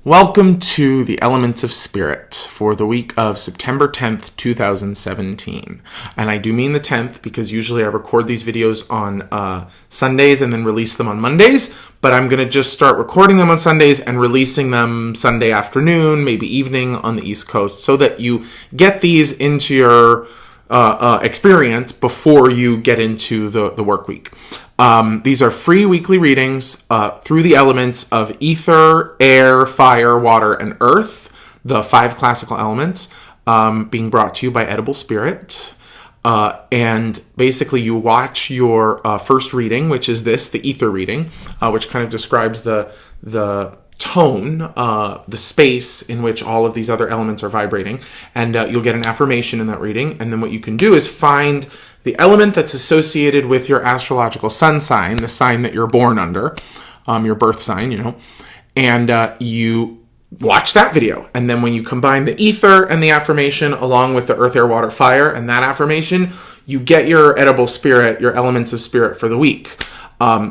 Welcome to the Elements of Spirit for the week of September 10th, 2017. And I do mean the 10th because usually I record these videos on Sundays and then release them on Mondays. But I'm going to just start recording them on Sundays and releasing them Sunday afternoon, maybe evening on the East Coast, so that you get these into your experience before you get into the work week. These are free weekly readings through the elements of ether, air, fire, water, and earth, the 5 classical elements, being brought to you by Edible Spirit. And basically you watch your first reading, which is the ether reading, which kind of describes the tone, the space in which all of these other elements are vibrating, and you'll get an affirmation in that reading. And then what you can do is find the element that's associated with your astrological sun sign, the sign that you're born under, your birth sign, and you watch that video. And then when you combine the ether and the affirmation along with the earth, air, water, fire, and that affirmation, you get your edible spirit, your elements of spirit for the week.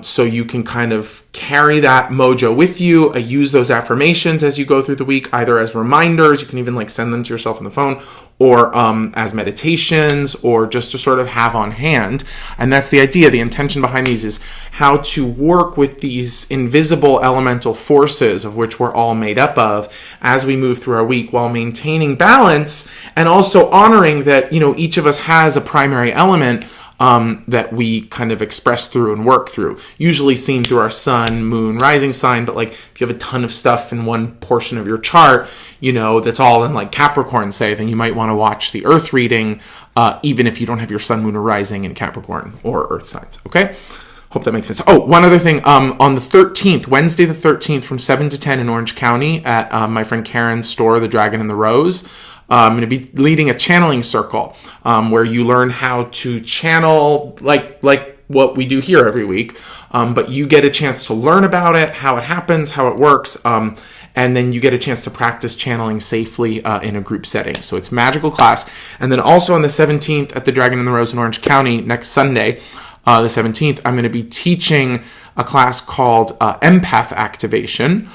So you can kind of carry that mojo with you. Use those affirmations as you go through the week, either as reminders, you can even send them to yourself on the phone, or as meditations, or just to sort of have on hand. And that's the idea. The intention behind these is how to work with these invisible elemental forces of which we're all made up of as we move through our week, while maintaining balance and also honoring that, each of us has a primary element that we kind of express through and work through, usually seen through our sun, moon, rising sign. But if you have a ton of stuff in one portion of your chart, that's all in Capricorn, say, then you might want to watch the earth reading, even if you don't have your sun, moon, or rising in Capricorn or earth signs. Okay. Hope that makes sense. Oh, one other thing. On the 13th, Wednesday the 13th, from 7 to 10 in Orange County at my friend Karen's store, The Dragon and the Rose, I'm going to be leading a channeling circle where you learn how to channel like what we do here every week. But you get a chance to learn about it, how it happens, how it works. And then you get a chance to practice channeling safely in a group setting. So it's a magical class. And then also on the 17th at the Dragon and the Rose in Orange County, next Sunday, the 17th, I'm going to be teaching a class called Empath Activation,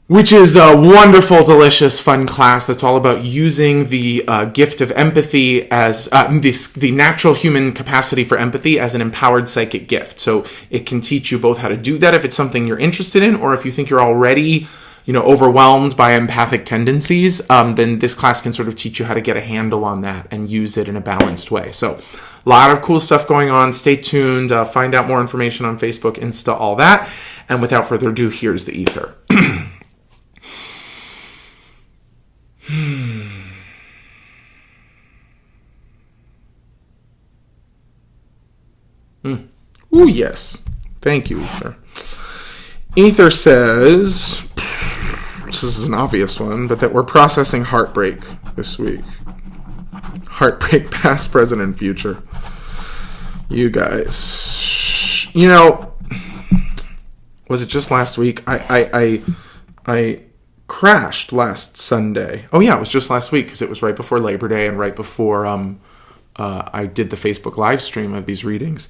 which is a wonderful, delicious, fun class that's all about using the gift of empathy as the natural human capacity for empathy as an empowered psychic gift. So it can teach you both how to do that if it's something you're interested in, or if you think you're already overwhelmed by empathic tendencies, then this class can sort of teach you how to get a handle on that and use it in a balanced way. So a lot of cool stuff going on. Stay tuned. Find out more information on Facebook, Insta, all that. And without further ado, here's the ether. Ooh, yes. Thank you, Ether. Ether says, this is an obvious one, but that we're processing heartbreak this week. Heartbreak, past, present, and future. You guys. Was it just last week? I crashed last Sunday. Oh yeah, it was just last week because it was right before Labor Day and right before I did the Facebook live stream of these readings.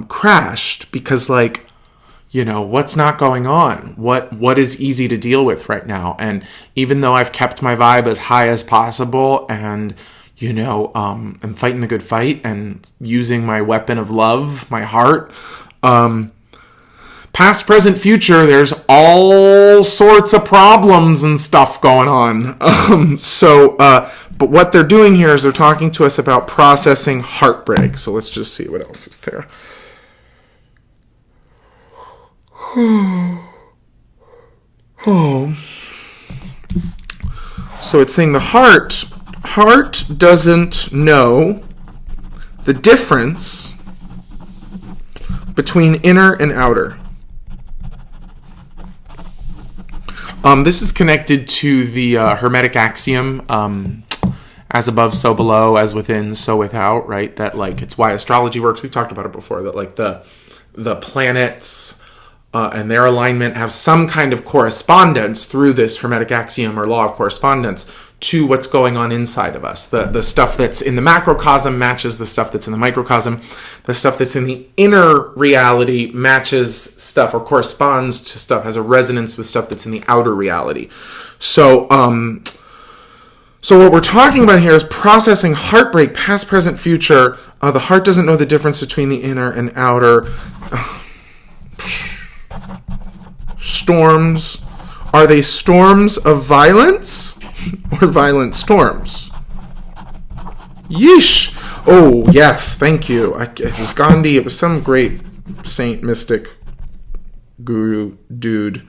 Crashed because what's not going on? What is easy to deal with right now? And even though I've kept my vibe as high as possible and I'm fighting the good fight and using my weapon of love, my heart, past, present, future, there's all sorts of problems and stuff going on. But what they're doing here is they're talking to us about processing heartbreak. So let's just see what else is there. Oh. So it's saying the heart doesn't know the difference between inner and outer. This is connected to the Hermetic axiom, as above, so below, as within, so without, right? That it's why astrology works. We've talked about it before, that the planets and their alignment have some kind of correspondence through this Hermetic axiom or law of correspondence to what's going on inside of us. The stuff that's in the macrocosm matches the stuff that's in the microcosm. The stuff that's in the inner reality matches stuff or corresponds to stuff, has a resonance with stuff that's in the outer reality. So what we're talking about here is processing heartbreak, past, present, future. The heart doesn't know the difference between the inner and outer. Storms. Are they storms of violence or violent storms? Yeesh. Oh, yes. Thank you. It was Gandhi. It was some great saint, mystic, guru, dude,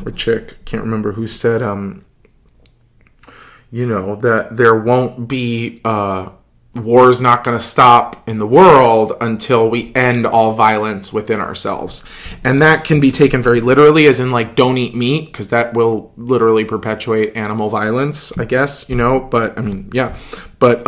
or chick. Can't remember who said, that there won't be, war's not going to stop in the world until we end all violence within ourselves. And that can be taken very literally, as in, like, don't eat meat, because that will literally perpetuate animal violence, I guess, but, I mean, yeah. But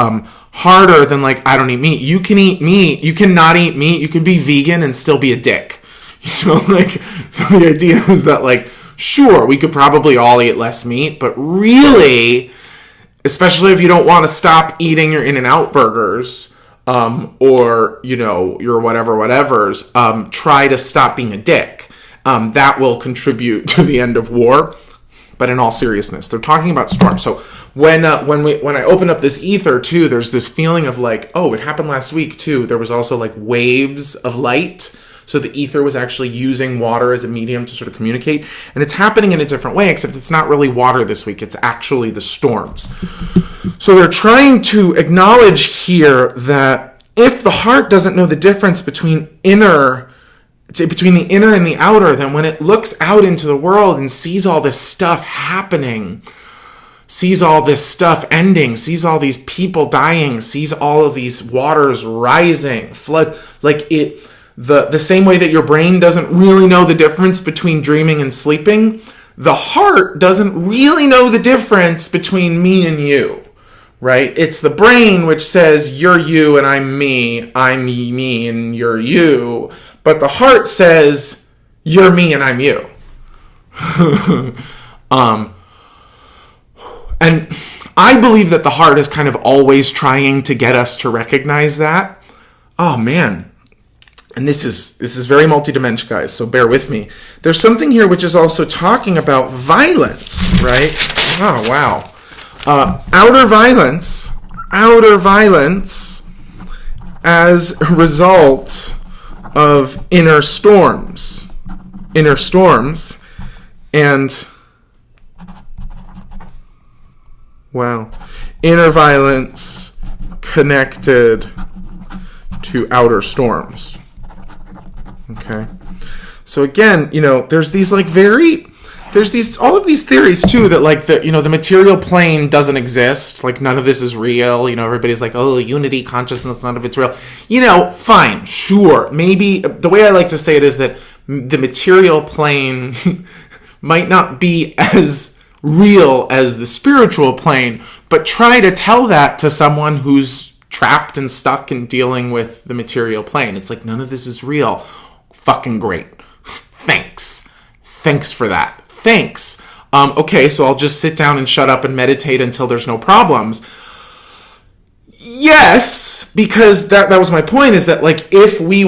harder than, like, I don't eat meat. You can eat meat. You can not eat meat. You can be vegan and still be a dick. So the idea is that, like, sure, we could probably all eat less meat, but really, especially if you don't want to stop eating your In-N-Out burgers, or, your whatever's, try to stop being a dick. That will contribute to the end of war. But in all seriousness, they're talking about storms. So when I open up this ether too, there's this feeling of like, oh, it happened last week too. There was also like waves of light. So the ether was actually using water as a medium to sort of communicate. And it's happening in a different way, except it's not really water this week. It's actually the storms. So they're trying to acknowledge here that if the heart doesn't know the difference between the inner and the outer, then when it looks out into the world and sees all this stuff happening, sees all this stuff ending, sees all these people dying, sees all of these waters rising, flood, like it... The same way that your brain doesn't really know the difference between dreaming and sleeping, the heart doesn't really know the difference between me and you, right? It's the brain which says, you're you and I'm me and you're you. But the heart says, you're me and I'm you. And I believe that the heart is kind of always trying to get us to recognize that. Oh, man. And this is very multidimensional, guys, so bear with me. There's something here which is also talking about violence, right? Oh, wow. Outer violence as a result of inner storms, and, wow, inner violence connected to outer storms. Okay. So again, there's all of these theories too that like the material plane doesn't exist. Like none of this is real. Everybody's like, oh, unity, consciousness, none of it's real. Fine, sure. Maybe the way I like to say it is that the material plane might not be as real as the spiritual plane, but try to tell that to someone who's trapped and stuck and dealing with the material plane. It's like, none of this is real. Fucking great. Thanks for that. Thanks. Okay, so I'll just sit down and shut up and meditate until there's no problems. Yes, because that was my point, is that like if we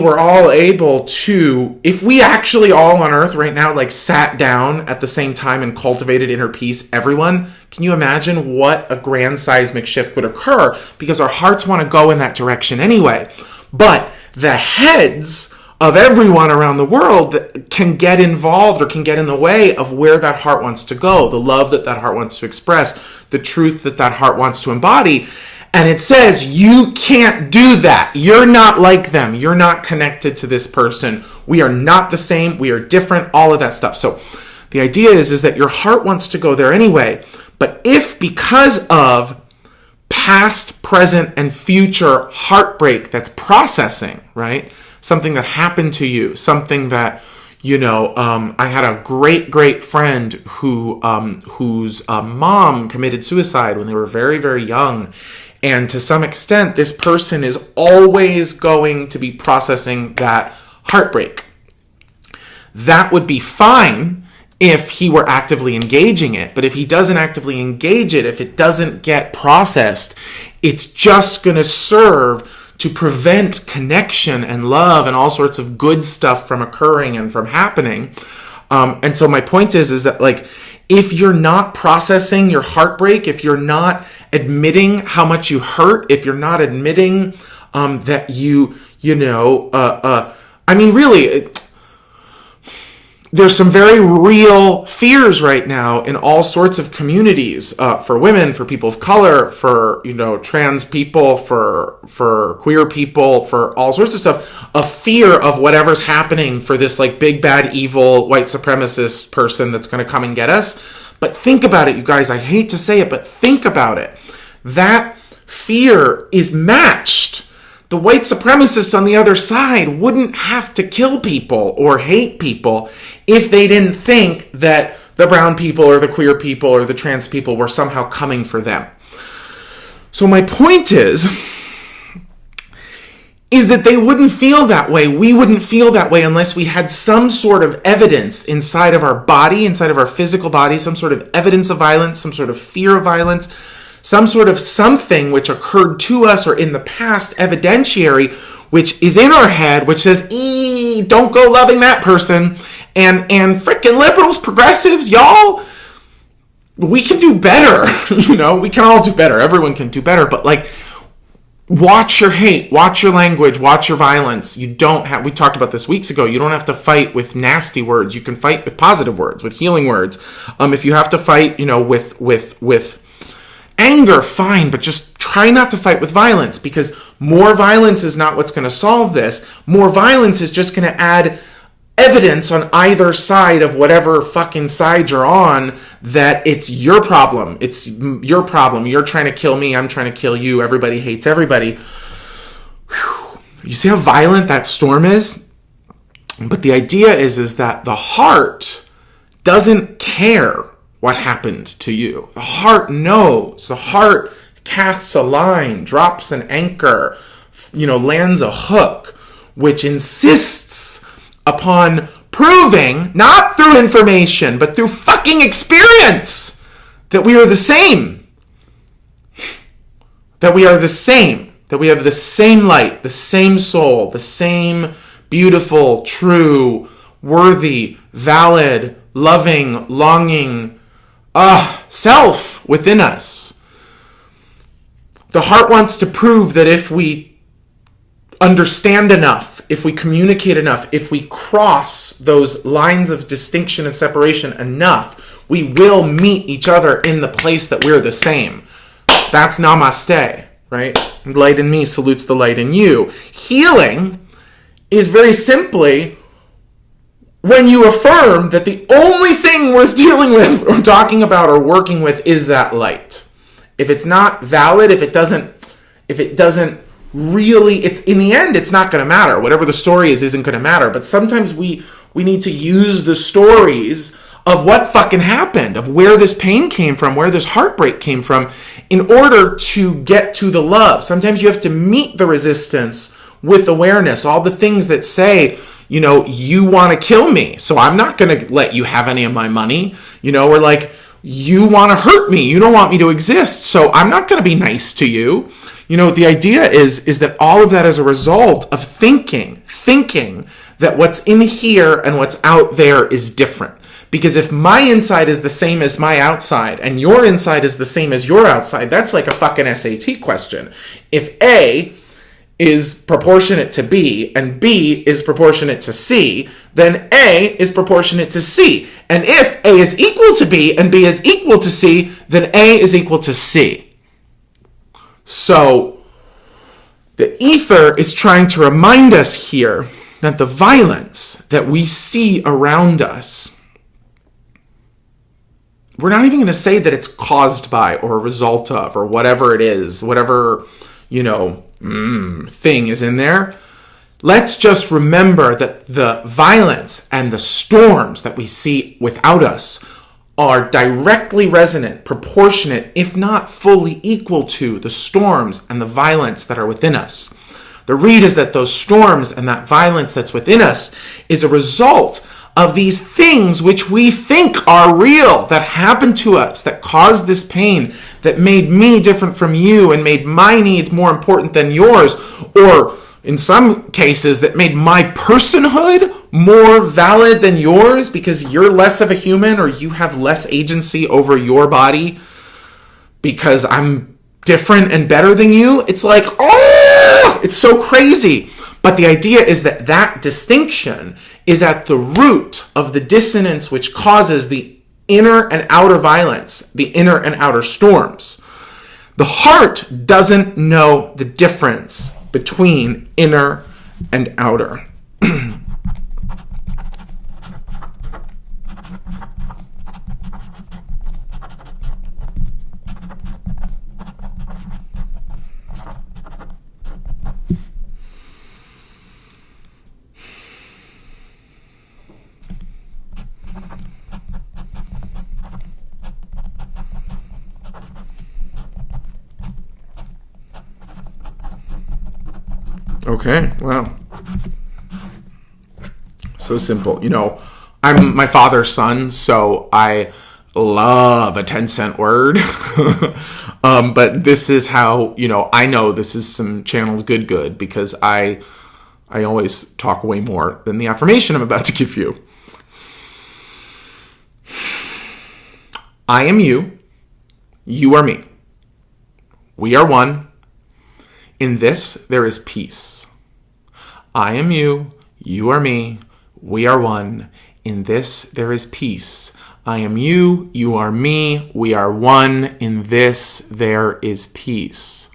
actually all on earth right now like sat down at the same time and cultivated inner peace, everyone, can you imagine what a grand seismic shift would occur? Because our hearts want to go in that direction anyway. But the heads of everyone around the world that can get involved or can get in the way of where that heart wants to go, the love that heart wants to express, the truth that heart wants to embody. And it says, you can't do that. You're not like them. You're not connected to this person. We are not the same. We are different, all of that stuff. So the idea is that your heart wants to go there anyway. But if because of past, present, and future heartbreak that's processing, right? Something that happened to you, something that, I had a great friend whose mom committed suicide when they were very, very young. And to some extent, this person is always going to be processing that heartbreak. that would be fine if he were actively engaging it. But if he doesn't actively engage it, if it doesn't get processed, it's just going to serve to prevent connection and love and all sorts of good stuff from occurring and from happening. And so my point is that, like, if you're not processing your heartbreak, if you're not admitting how much you hurt, if you're not admitting that really, there's some very real fears right now in all sorts of communities, for women, for people of color, for, trans people, for queer people, for all sorts of stuff, a fear of whatever's happening for this, like, big, bad, evil, white supremacist person that's going to come and get us. But think about it, you guys. I hate to say it, but think about it. That fear is matched. The white supremacist on the other side wouldn't have to kill people or hate people if they didn't think that the brown people or the queer people or the trans people were somehow coming for them. So my point is that they wouldn't feel that way. We wouldn't feel that way unless we had some sort of evidence inside of our body, inside of our physical body, some sort of evidence of violence, some sort of fear of violence, some sort of something which occurred to us or in the past, evidentiary, which is in our head, which says, don't go loving that person. And frickin' liberals, progressives, y'all, we can do better. We can all do better. Everyone can do better. But, like, watch your hate, watch your language, watch your violence. We talked about this weeks ago. You don't have to fight with nasty words. You can fight with positive words, with healing words. If you have to fight, with anger, fine, but just try not to fight with violence, because more violence is not what's going to solve this. More violence is just going to add evidence on either side of whatever fucking side you're on that it's your problem. It's your problem. You're trying to kill me. I'm trying to kill you. Everybody hates everybody. Whew. You see how violent that storm is? But the idea is that the heart doesn't care what happened to you. The heart knows. The heart casts a line, drops an anchor, lands a hook, which insists upon proving, not through information, but through fucking experience, that we are the same. That we are the same. That we have the same light, the same soul, the same beautiful, true, worthy, valid, loving, longing, self within us. The heart wants to prove that if we understand enough, if we communicate enough, if we cross those lines of distinction and separation enough, we will meet each other in the place that we're the same. That's namaste, right? Light in me salutes the light in you. Healing is very simply when you affirm that the only thing worth dealing with or talking about or working with is that light. If it's not valid, if it doesn't really, it's in the end, it's not going to matter. Whatever the story is isn't going to matter. But sometimes we need to use the stories of what fucking happened, of where this pain came from, where this heartbreak came from, in order to get to the love. Sometimes you have to meet the resistance with awareness. All the things that say, you want to kill me, so I'm not going to let you have any of my money. Or like, you want to hurt me. You don't want me to exist, so I'm not going to be nice to you. The idea is that all of that is a result of thinking that what's in here and what's out there is different. Because if my inside is the same as my outside and your inside is the same as your outside, that's like a fucking SAT question. If A is proportionate to B and B is proportionate to C, then A is proportionate to C. And if A is equal to B and B is equal to C, then A is equal to C. So the ether is trying to remind us here that the violence that we see around us, we're not even going to say that it's caused by or a result of or whatever it is, whatever, thing is in there. Let's just remember that the violence and the storms that we see without us are directly resonant, proportionate, if not fully equal to the storms and the violence that are within us. The read is that those storms and that violence that's within us is a result of these things which we think are real, that happened to us, that caused this pain, that made me different from you and made my needs more important than yours, or in some cases that made my personhood more valid than yours because you're less of a human or you have less agency over your body because I'm different and better than you. It's like, oh, it's so crazy. But the idea is that that distinction is at the root of the dissonance which causes the inner and outer violence, the inner and outer storms. The heart doesn't know the difference between inner and outer. Okay, wow. So simple. You know, I'm my father's son, so I love a 10-cent word. But this is how, you know, I know this is some channeled good because I always talk way more than the affirmation I'm about to give you. I am you. You are me. We are one. In this, there is peace. I am you. You are me. We are one. In this, there is peace. I am you. You are me. We are one. In this, there is peace.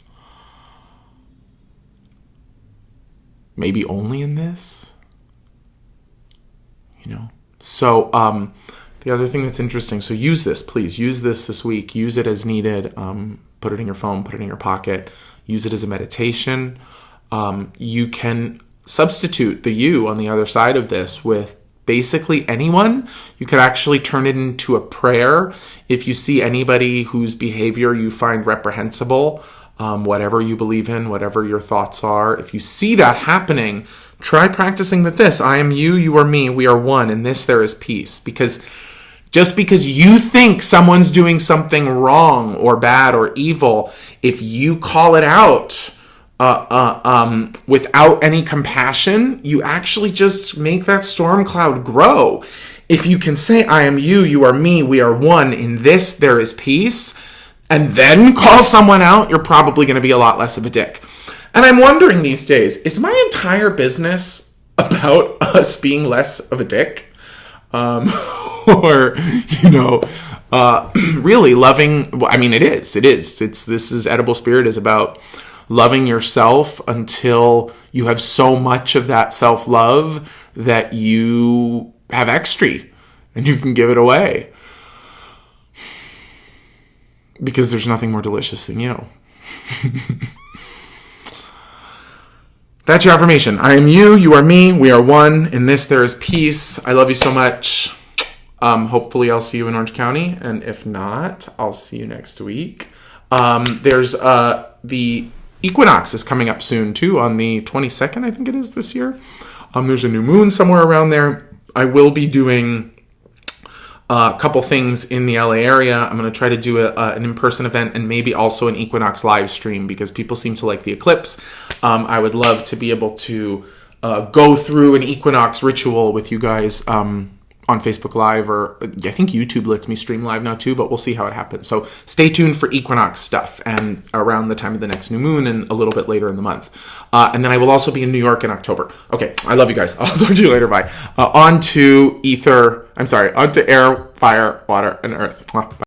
Maybe only in this? You know? So, the other thing that's interesting, so use this, please. Use this week. Use it as needed. Put it in your phone. Put it in your pocket. Use it as a meditation. You can substitute the you on the other side of this with basically anyone. You could actually turn it into a prayer. If you see anybody whose behavior you find reprehensible, whatever you believe in, whatever your thoughts are, if you see that happening, try practicing with this. I am you, you are me, we are one. In this there is peace. Because just because you think someone's doing something wrong or bad or evil, if you call it out without any compassion, you actually just make that storm cloud grow. If you can say, I am you, you are me, we are one, in this there is peace, and then call someone out, you're probably going to be a lot less of a dick. And I'm wondering these days, is my entire business about us being less of a dick? Or, you know, really loving, I mean, it is, this is Edible Spirit is about loving yourself until you have so much of that self-love that you have extra and you can give it away. Because there's nothing more delicious than you. That's your affirmation. I am you, you are me, we are one. In this there is peace. I love you so much. Hopefully I'll see you in Orange County, and if not, I'll see you next week. There's the equinox is coming up soon too, on the 22nd, I think it is this year. There's a new moon somewhere around there. I will be doing a couple things in the LA area. I'm going to try to do an in-person event and maybe also an equinox live stream because people seem to like the eclipse. I would love to be able to go through an equinox ritual with you guys on Facebook Live, or I think YouTube lets me stream live now too, but we'll see how it happens. So stay tuned for equinox stuff and around the time of the next new moon and a little bit later in the month. And then I will also be in New York in October. Okay, I love you guys. I'll talk to you later. Bye. On to air, fire, water, and earth. Bye.